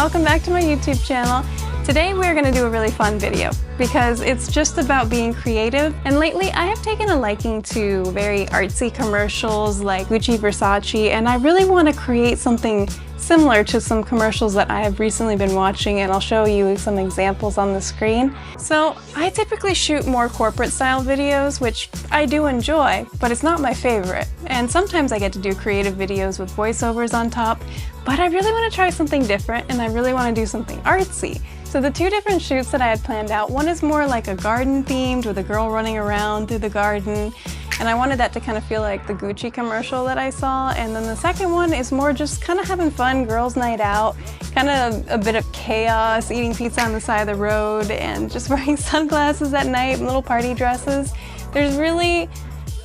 welcome back to my YouTube channel. Today we're going to do a really fun video because it's just about being creative, and lately I have taken a liking to very artsy commercials like Gucci, Versace, and I really want to create something similar to some commercials that I have recently been watching, and I'll show you some examples on the screen. So I typically shoot more corporate style videos, which I do enjoy, but it's not my favorite. And sometimes I get to do creative videos with voiceovers on top, but I really want to try something different and I really want to do something artsy. So the two different shoots that I had planned out, one is more like a garden themed with a girl running around through the garden, and I wanted that to kind of feel like the Gucci commercial that I saw. And then the second one is more just kind of having fun, girls' night out, kind of a bit of chaos, eating pizza on the side of the road and just wearing sunglasses at night and little party dresses. There's really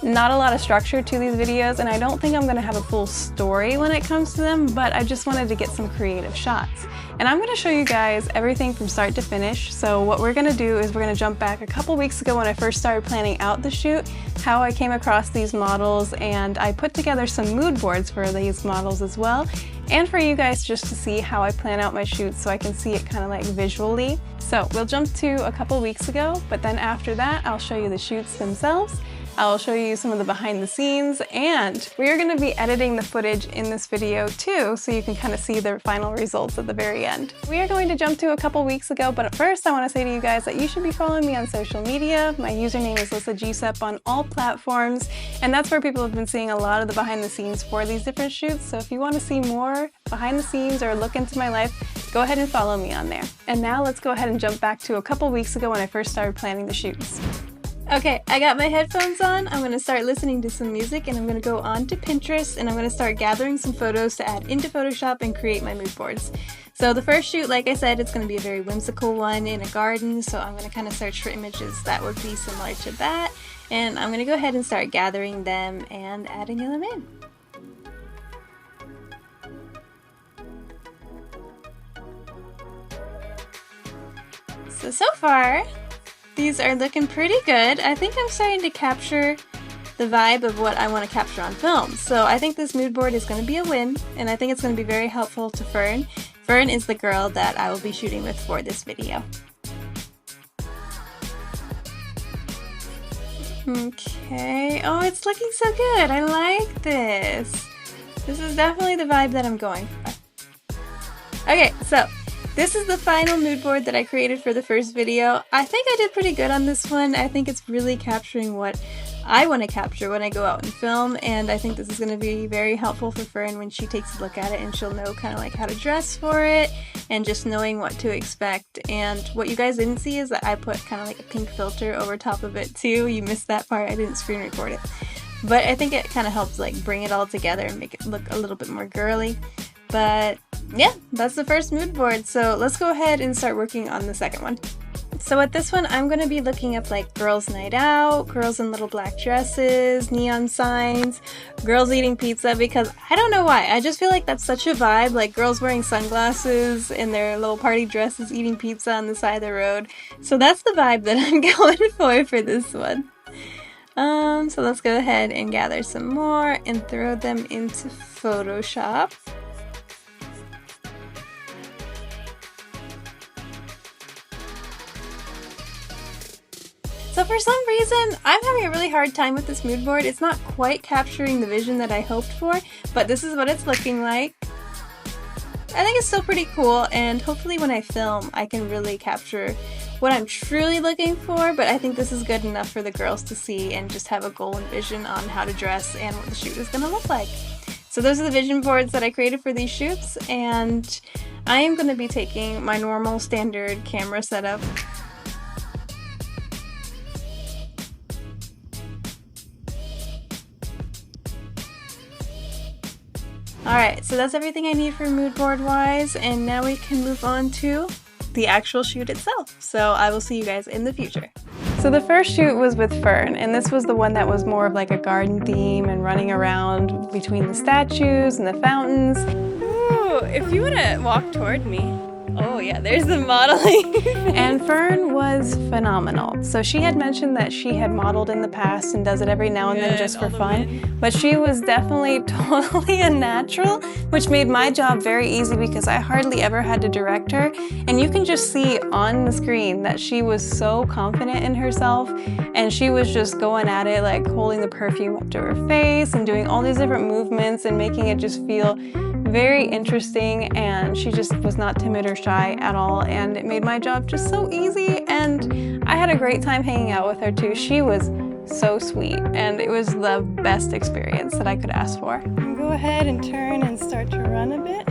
not a lot of structure to these videos, and I don't think I'm going to have a full story when it comes to them, but I just wanted to get some creative shots. And I'm going to show you guys everything from start to finish. So what we're going to do is we're going to jump back a couple weeks ago when I first started planning out the shoot, how I came across these models, and I put together some mood boards for these models as well, and for you guys just to see how I plan out my shoots so I can see it kind of like visually. So we'll jump to a couple weeks ago, but then after that I'll show you the shoots themselves. I'll show you some of the behind the scenes, and we are going to be editing the footage in this video too, so you can kind of see the final results at the very end. We are going to jump to a couple weeks ago, but first I want to say to you guys that you should be following me on social media. My username is lyssagsep on all platforms, and that's where people have been seeing a lot of the behind the scenes for these different shoots. So if you want to see more behind the scenes or look into my life, go ahead and follow me on there. And now let's go ahead and jump back to a couple weeks ago when I first started planning the shoots. Okay, I got my headphones on, I'm going to start listening to some music, and I'm going to go on to Pinterest and I'm going to start gathering some photos to add into Photoshop and create my mood boards. So the first shoot, like I said, it's going to be a very whimsical one in a garden, so I'm going to kind of search for images that would be similar to that, and I'm going to go ahead and start gathering them and adding them in. So far, these are looking pretty good. I think I'm starting to capture the vibe of what I want to capture on film. So I think this mood board is going to be a win, and I think it's going to be very helpful to Fern. Fern is the girl that I will be shooting with for this video. Okay, oh, it's looking so good. I like this. This is definitely the vibe that I'm going for. Okay, so this is the final mood board that I created for the first video. I think I did pretty good on this one. I think it's really capturing what I want to capture when I go out and film, and I think this is going to be very helpful for Fern when she takes a look at it, and she'll know kind of like how to dress for it and just knowing what to expect. And what you guys didn't see is that I put kind of like a pink filter over top of it too. You missed that part. I didn't screen record it. But I think it kind of helps like bring it all together and make it look a little bit more girly. But yeah, that's the first mood board, so let's go ahead and start working on the second one. So with this one, I'm going to be looking up like girls' night out, girls in little black dresses, neon signs, girls eating pizza, because I don't know why, I just feel like that's such a vibe, like girls wearing sunglasses in their little party dresses eating pizza on the side of the road. So that's the vibe that I'm going for this one. So let's go ahead and gather some more and throw them into Photoshop. So for some reason, I'm having a really hard time with this mood board. It's not quite capturing the vision that I hoped for, but this is what it's looking like. I think it's still pretty cool, and hopefully when I film, I can really capture what I'm truly looking for, but I think this is good enough for the girls to see and just have a goal and vision on how to dress and what the shoot is going to look like. So those are the vision boards that I created for these shoots, and I am going to be taking my normal standard camera setup. Alright, so that's everything I need for mood board wise, and now we can move on to the actual shoot itself. So I will see you guys in the future. So the first shoot was with Fern, and this was the one that was more of like a garden theme and running around between the statues and the fountains. Ooh, if you want to walk toward me. Oh yeah, there's the modeling. And Fern was phenomenal. So she had mentioned that she had modeled in the past and does it every now and then just for fun, but she was definitely totally a natural, which made my job very easy because I hardly ever had to direct her. And you can just see on the screen that she was so confident in herself, and she was just going at it, like holding the perfume up to her face and doing all these different movements and making it just feel very interesting, and she just was not timid or shy at all, and it made my job just so easy, and I had a great time hanging out with her too. She was so sweet, and it was the best experience that I could ask for. Go ahead and turn and start to run a bit.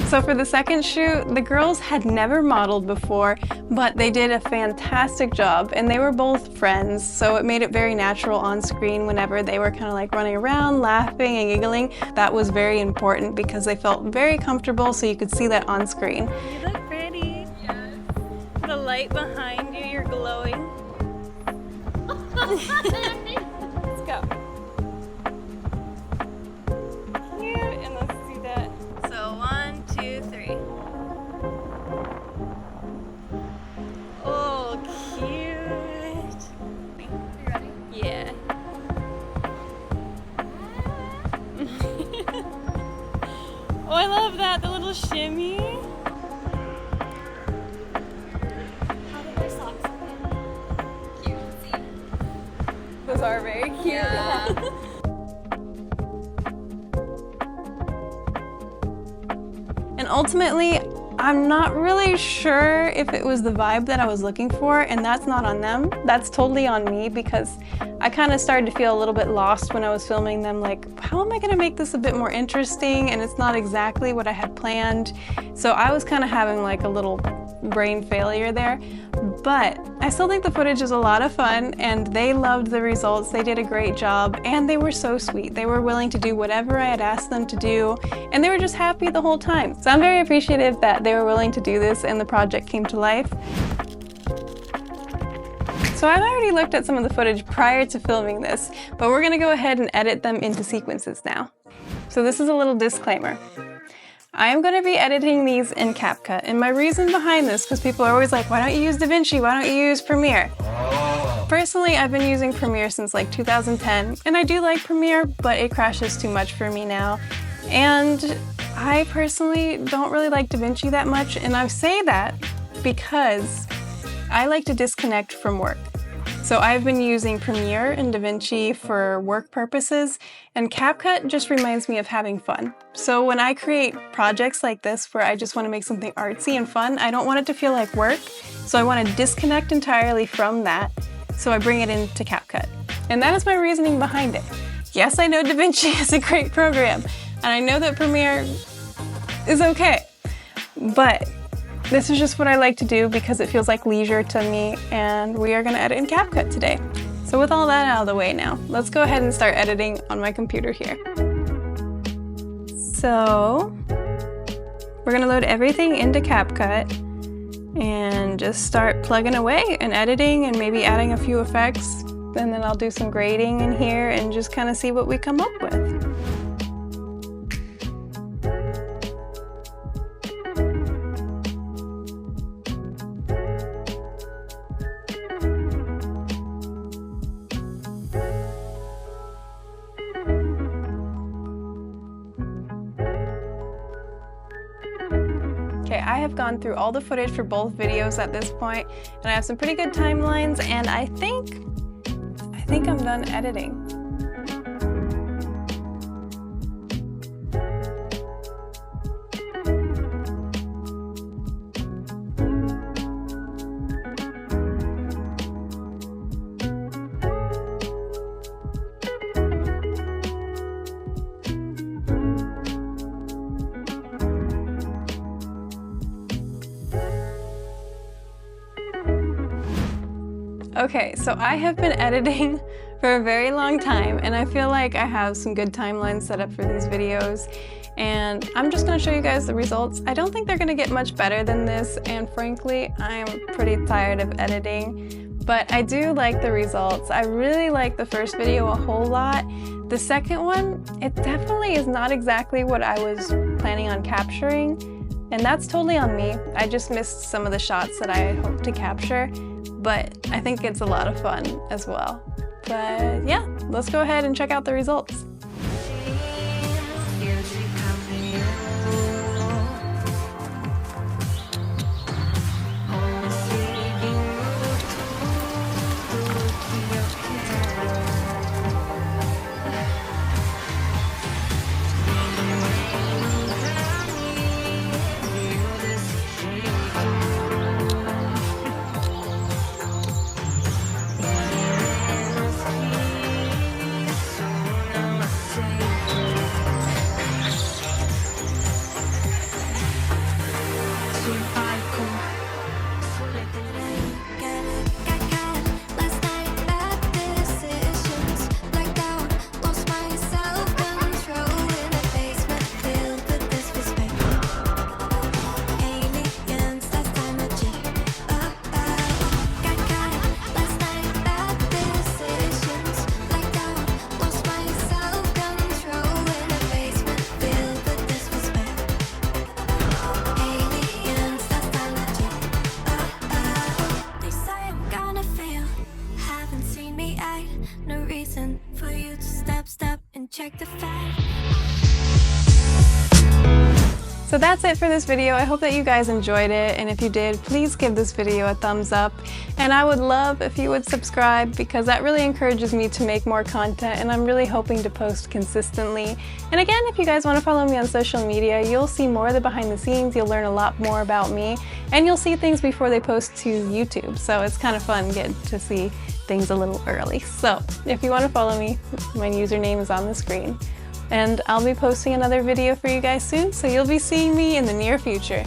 So for the second shoot, the girls had never modeled before, but they did a fantastic job, and they were both friends, so it made it very natural on screen whenever they were kind of like running around, laughing and giggling. That was very important because they felt very comfortable, so you could see that on screen. You look pretty. Yes. The light behind you, you're glowing. Let's go. Cute, and let's do that. So 1, 2, 3. Oh, cute. You ready? Yeah. Oh, I love that, the little shimmy. How did their socks look? Cute. See? Those are very cute. Yeah. And ultimately, I'm not really sure if it was the vibe that I was looking for, and that's not on them. That's totally on me because I kind of started to feel a little bit lost when I was filming them, like, how am I gonna make this a bit more interesting? And it's not exactly what I had planned. So I was kind of having like a little brain failure there. But I still think the footage is a lot of fun, and they loved the results. They did a great job, and they were so sweet. They were willing to do whatever I had asked them to do, and they were just happy the whole time. So I'm very appreciative that they were willing to do this and the project came to life. So I've already looked at some of the footage prior to filming this, but we're gonna go ahead and edit them into sequences now. So this is a little disclaimer. I am going to be editing these in CapCut, and my reason behind this, because people are always like, why don't you use DaVinci? Why don't you use Premiere? Personally, I've been using Premiere since like 2010, and I do like Premiere, but it crashes too much for me now. And I personally don't really like DaVinci that much, and I say that because I like to disconnect from work. So I've been using Premiere and DaVinci for work purposes, and CapCut just reminds me of having fun. So when I create projects like this where I just want to make something artsy and fun, I don't want it to feel like work, so I want to disconnect entirely from that, so I bring it into CapCut. And that is my reasoning behind it. Yes, I know DaVinci is a great program, and I know that Premiere is okay, but this is just what I like to do because it feels like leisure to me, and we are going to edit in CapCut today. So with all that out of the way now, let's go ahead and start editing on my computer here. So we're going to load everything into CapCut and just start plugging away and editing and maybe adding a few effects, and then I'll do some grading in here and just kind of see what we come up with. Okay, I have gone through all the footage for both videos at this point, and I have some pretty good timelines, and I think I'm done editing. Okay, so I have been editing for a very long time, and I feel like I have some good timelines set up for these videos, and I'm just going to show you guys the results. I don't think they're going to get much better than this, and frankly, I'm pretty tired of editing, but I do like the results. I really like the first video a whole lot. The second one, it definitely is not exactly what I was planning on capturing, and that's totally on me. I just missed some of the shots that I had hoped to capture, but I think it's a lot of fun as well. But yeah, let's go ahead and check out the results. No reason for you to step and check the fact. So that's it for this video. I hope that you guys enjoyed it, and if you did, please give this video a thumbs up. And I would love if you would subscribe, because that really encourages me to make more content, and I'm really hoping to post consistently. And again, if you guys want to follow me on social media, you'll see more of the behind the scenes, you'll learn a lot more about me, and you'll see things before they post to YouTube. So it's kind of fun getting to see things a little early. So if you want to follow me, my username is on the screen. And I'll be posting another video for you guys soon, so you'll be seeing me in the near future.